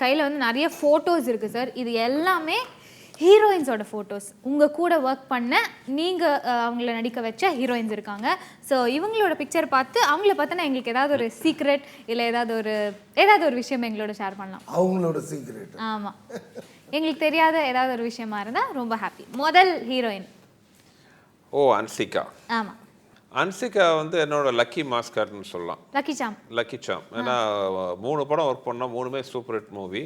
கையில் வந்து நிறைய ஃபோட்டோஸ் இருக்குது சார். இது எல்லாமே ஹீரோயின்ஸோட ஃபோட்டோஸ். உங்கள் கூட ஒர்க் பண்ண நீங்கள் அவங்கள நடிக்க வச்ச ஹீரோயின்ஸ் இருக்காங்க. ஸோ இவங்களோட பிக்சர் பார்த்து அவங்கள பார்த்தா எங்களுக்கு ஏதாவது ஒரு சீக்ரெட் இல்லை ஏதாவது ஒரு விஷயம் எங்களோட ஷேர் பண்ணலாம். அவங்களோட சீக்ரெட். ஆமாம், எங்களுக்கு தெரியாத ஏதாவது ஒரு விஷயமா இருந்தால் ரொம்ப ஹாப்பி. முதல் ஹீரோயின் அன்சிகா. ஆமாம், அன்சிகா வந்து என்னோட லக்கி மாஸ்கர்னு சொல்லலாம். லக்கி சாம். ஏன்னா 3 படம் ஒர்க் பண்ணோம், 3மே சூப்பர் ஹிட் மூவி.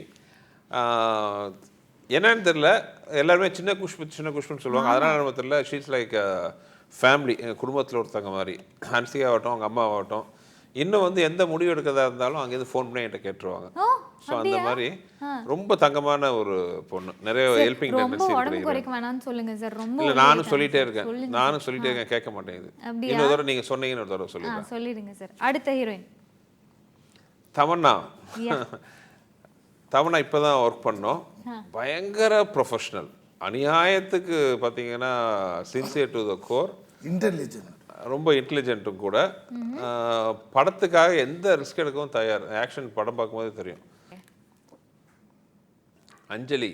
என்னன்னு தெரியல, எல்லாருமே சின்ன குஷ்புன்னு சொல்லுவாங்க. அதனால நம்ம தெரியல, ஷீஸ் லைக் ஃபேமிலி, எங்கள் குடும்பத்தில் ஒருத்தங்க மாதிரி. ஹன்சிகா ஆகட்டும், அவங்க அம்மா ஆகட்டும், இன்னும் வந்து எந்த முடிவு எடுக்கிறதா இருந்தாலும் அங்கேருந்து ஃபோன் பண்ணி என்கிட்ட கேட்டுருவாங்க. ஸோ அந்த மாதிரி ரொம்ப தங்கமான ஒரு பொண்ணு. நிறைய ஹெல்பிங் டெண்டன்சி இல்லை, நானும் சொல்லிட்டே இருக்கேன், கேட்க மாட்டேங்குது. இன்னொரு தடவை நீங்கள் சொன்னீங்கன்னு ஒரு தடவை சொல்லிடுங்க சார். அடுத்த ஹீரோயின் தமன்னா இப்போ தான் ஒர்க் பண்ணோம். பயங்கர ப்ரொஃபஷ்னல், அநியாயத்துக்கு பார்த்தீங்கன்னா sincere to the core, intelligent, ரொம்ப இன்டெலிஜென்ட்டும் கூட. படத்துக்காக எந்த ரிஸ்க் எடுக்கவும் தயார். ஆக்ஷன் படம் பார்க்கும்போது தெரியும். அஞ்சலி,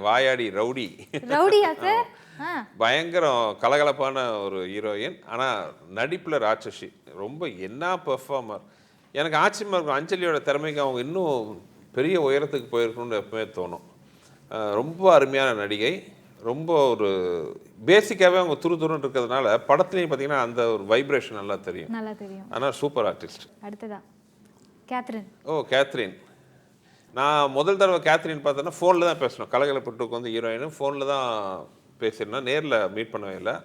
வாயாடி ரவுடி, பயங்கரம் கலகலப்பான ஒரு ஹீரோயின். ஆனால் நடிப்பில் ராட்சசி, ரொம்ப என்ன பெர்ஃபார்மர். எனக்கு ஆச்சரியமாக இருக்கும் அஞ்சலியோட திறமைக்கு அவங்க இன்னும் பெரிய உயரத்துக்கு போயிருக்கணும்னு எப்பவுமே தோணும். ரொம்ப அருமையான நடிகை. ரொம்ப ஒரு பேசிக்காகவே அவங்க துருன்னு இருக்கிறதுனால படத்துலையும் பார்த்தீங்கன்னா அந்த ஒரு வைப்ரேஷன் நல்லா தெரியும். ஆனால் சூப்பர் ஆர்டிஸ்ட். அடுத்ததா கேத்ரின். கேத்ரின். நான் முதல் தடவை கேத்ரின் பார்த்தேன்னா ஃபோனில் தான் பேசணும். கலகலப்பட்டுக்கு வந்து ஹீரோயின் ஃபோனில் தான் பேசியிருந்தேன், நேரில் மீட் பண்ணவே இல்லை.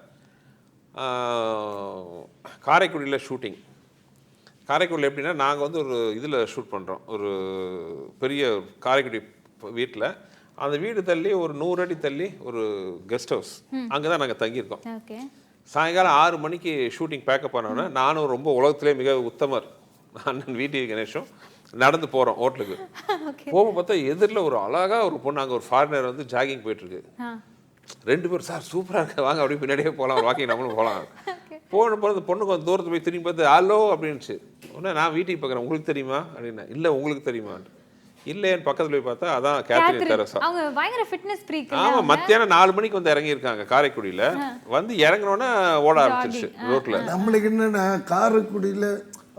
காரைக்குடியில் ஷூட்டிங். காரைக்குடியில் எப்படின்னா, நாங்கள் வந்து ஒரு இதில் ஷூட் பண்ணுறோம், ஒரு பெரிய காரைக்குடி வீட்டில். அந்த வீடு தள்ளி ஒரு 100 அடி தள்ளி ஒரு கெஸ்ட் ஹவுஸ், அங்கே தான் நாங்கள் தங்கியிருக்கோம். சாயங்காலம் 6 மணிக்கு ஷூட்டிங் பேக்கப் ஆனோன்னே நானும் ரொம்ப உலகத்திலே மிக உத்தமர் அண்ணன் VT கணேஷும் நடந்து போகிறோம் ஹோட்டலுக்கு. போக பார்த்தா எதிரில் ஒரு அழகாக ஒரு பொண்ணு, அங்கே ஒரு ஃபாரினர் வந்து ஜாகிங் போயிட்டுருக்கு. 2 பேர், சார் சூப்பராக இருக்க, வாங்க அப்படியே பின்னாடியே போகலாம், வாக்கிங் நம்மளும் போகலாம். போகிறது பொண்ணு கொஞ்சம் தூரத்து போய் திரும்பி பார்த்து ஹலோ அப்படின்னுச்சு. உடனே நான் வீட்டுக்கு பார்க்குறேன், உங்களுக்கு தெரியுமா அப்படின்னா. இல்லை உங்களுக்கு தெரியுமா? இல்லையேன்னு பக்கத்தில் போய் பார்த்தா அதான் கேத்ரின் தெரசா. ஆமாம், மத்தியானம் 4 மணிக்கு வந்து இறங்கியிருக்காங்க காரைக்குடியில். வந்து இறங்கினோன்னே ஓட ஆரம்பிச்சிருச்சு ரோட்டில். நம்மளுக்கு என்னன்னா காரைக்குடியில்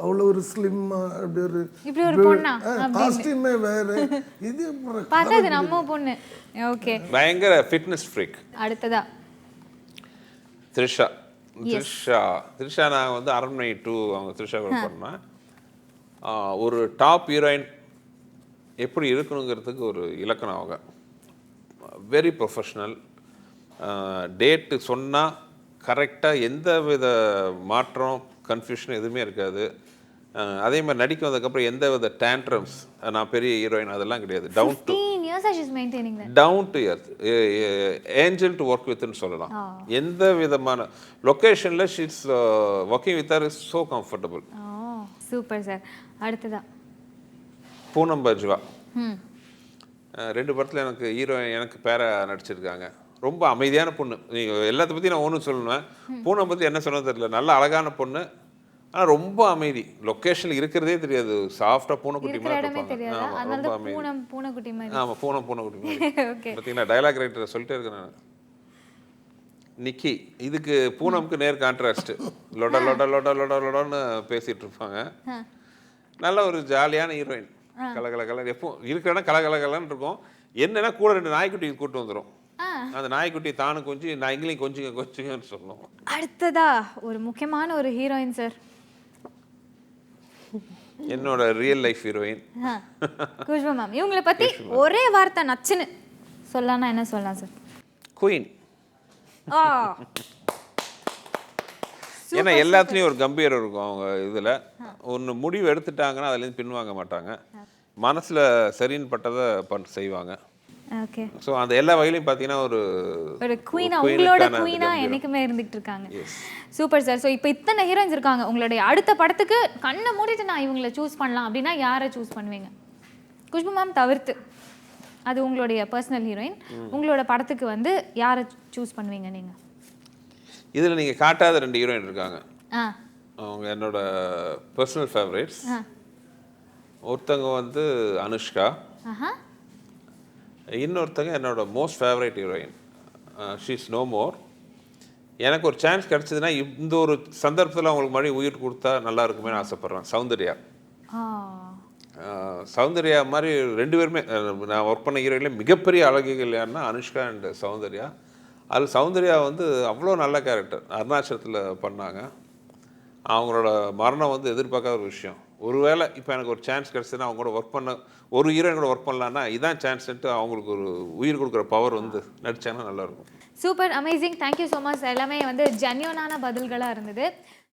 அவ்வளோ ஒரு ஸ்லிம், அப்படி ஒரு காஸ்டியூமே வேற, இது நம்ம பொண்ணு. ஓகே, பயங்கர ஃபிட்னஸ் ஃப்ரீக். அடுத்ததா த்ரிஷா. நான் வந்து அரண்மனை 2 அவங்க த்ரிஷா கூட பண்ணேன். ஒரு டாப் ஹீரோயின் எப்படி இருக்கணுங்கிறதுக்கு ஒரு இலக்கணம். அவங்க வெரி ப்ரொஃபஷ்னல். டேட்டு சொன்னால் கரெக்டாக எந்த வித மாற்றம் கன்ஃபியூஷன் எதுவுமே இருக்காது. அதே மாதிரி நடிக்க வந்ததுக்கப்புறம் எந்த வித டேண்ட்ரம்ஸ், நான் பெரிய ஹீரோயின் அதெல்லாம் கிடையாது. Down to earth, angel to work வித்னு சொல்லலாம். எந்த விதமான லொக்கேஷனில் she's working with her is so comfortable. Super sir. அடுத்ததா பூனம் பஜ்வா. 2 படத்தில் எனக்கு ஹீரோயின், எனக்கு பேரா நடிச்சிருக்காங்க. ரொம்ப அமைதியான பொண்ணு. நீங்கள் எல்லாத்த பற்றி நான் ஒன்றும் சொல்லணும், பூனம் பற்றி என்ன சொல்ல தெரியல. நல்ல அழகான பொண்ணு, ஆனால் ரொம்ப அமைதி. லொக்கேஷனில் இருக்கிறதே தெரியாது, சாஃப்டாக பூனைக்குட்டி மாதிரி இருப்பாங்க. ரொம்ப அமைதி. ஆமாம், பூனைக்குட்டி மாதிரி. பார்த்தீங்கன்னா டைலாக் ரைட்டரை சொல்லிட்டே இருக்கேன் நான். நிக்கி, இதுக்கு பூனம்க்கு நேர் கான்ட்ராஸ்ட். லொட லொட லொட லொட லொடன்னு பேசிகிட்டு இருப்பாங்க. நல்ல ஒரு ஜாலியான ஹீரோயின். கலகலகலன்னு எப்போ இருக்கிறனா கலகலகலன்னு இருக்கும். என்னன்னா கூட 2 நாய்க்குட்டி கூட்டு வந்துடும். அந்த நாய்க்குட்டி தானும் கொஞ்சம் நாய்களையும் கொஞ்சம் சொல்லணும். அடுத்ததா ஒரு முக்கியமான ஒரு ஹீரோயின் சார், என்னோட real life heroine Khushbu ma'am. இவங்களை பத்தி ஒரே வார்த்தை நச்சுன்னு சொல்லலாம், என்ன சொல்லலாம் சார்? குயின். ஏன்னா எல்லாத்துலேயும் ஒரு கம்பீரம் இருக்கும். அவங்க இதில் ஒன்று முடிவு எடுத்துட்டாங்கன்னா அதுலேருந்து பின்வாங்க மாட்டாங்க. மனசில் சரின்னு பட்டதை செய்வாங்க. ஸோ அந்த எல்லா வகையிலையும் பார்த்தீங்கன்னா ஒரு குயினா, உங்களோட குயினா என்னைக்குமே இருந்துகிட்டு இருக்காங்க. Super sir. ஸோ இப்போ இத்தனை ஹீரோயின்ஸ் இருக்காங்க, உங்களுடைய அடுத்த படத்துக்கு கண்ணை மூடிட்டு நான் இவங்களை சூஸ் பண்ணலாம் அப்படின்னா யாரை சூஸ் பண்ணுவீங்க? குஷ்பு மேம் தவிர்த்து, அது உங்களுடைய பர்சனல் ஹீரோயின். உங்களோட படத்துக்கு வந்து யாரை சூஸ் பண்ணுவீங்க நீங்கள்? இதில் நீங்கள் காட்டாத 2 ஹீரோயின் இருக்காங்க. அவங்க என்னோட பர்சனல் ஃபேவரேட்ஸ். ஒருத்தவங்க வந்து அனுஷ்கா, ஆஹா. இன்னொருத்தங்க என்னோட most favourite heroine, she's no more. எனக்கு ஒரு சான்ஸ் கிடச்சிதுன்னா இந்த ஒரு சந்தர்ப்பத்தில் அவங்களுக்கு மறுபடியும் உயிர் கொடுத்தா நல்லா இருக்குமேனு ஆசைப்பட்றேன். சௌந்தர்யா. சௌந்தர்யா மாதிரி 2 பேருமே நான் ஒர்க் பண்ண ஹீரோயின்ல மிகப்பெரிய அழகிகள் யாருன்னா அனுஷ்கா அண்ட் சௌந்தர்யா. அதில் சௌந்தர்யா வந்து அவ்வளோ நல்ல கேரக்டர் அருணாச்சலத்தில் பண்ணாங்க. அவங்களோட மரணம் வந்து எதிர்பார்க்காத ஒரு விஷயம். ஒருவேளை இப்போ எனக்கு ஒரு சான்ஸ் கிடச்சுன்னா அவங்க கூட ஒர்க் பண்ண ஒரு ஹீரோயின் கூட ஒர்க் பண்ணலான்னா இதான் சான்ஸ்ன்ட்டு அவங்களுக்கு ஒரு உயிர் கொடுக்குற பவர் வந்து நடிச்சாங்கன்னா நல்லாயிருக்கும். Super, amazing. Thank you so much. எல்லாமே வந்து ஜென்யூனான பதில்களாக இருந்தது.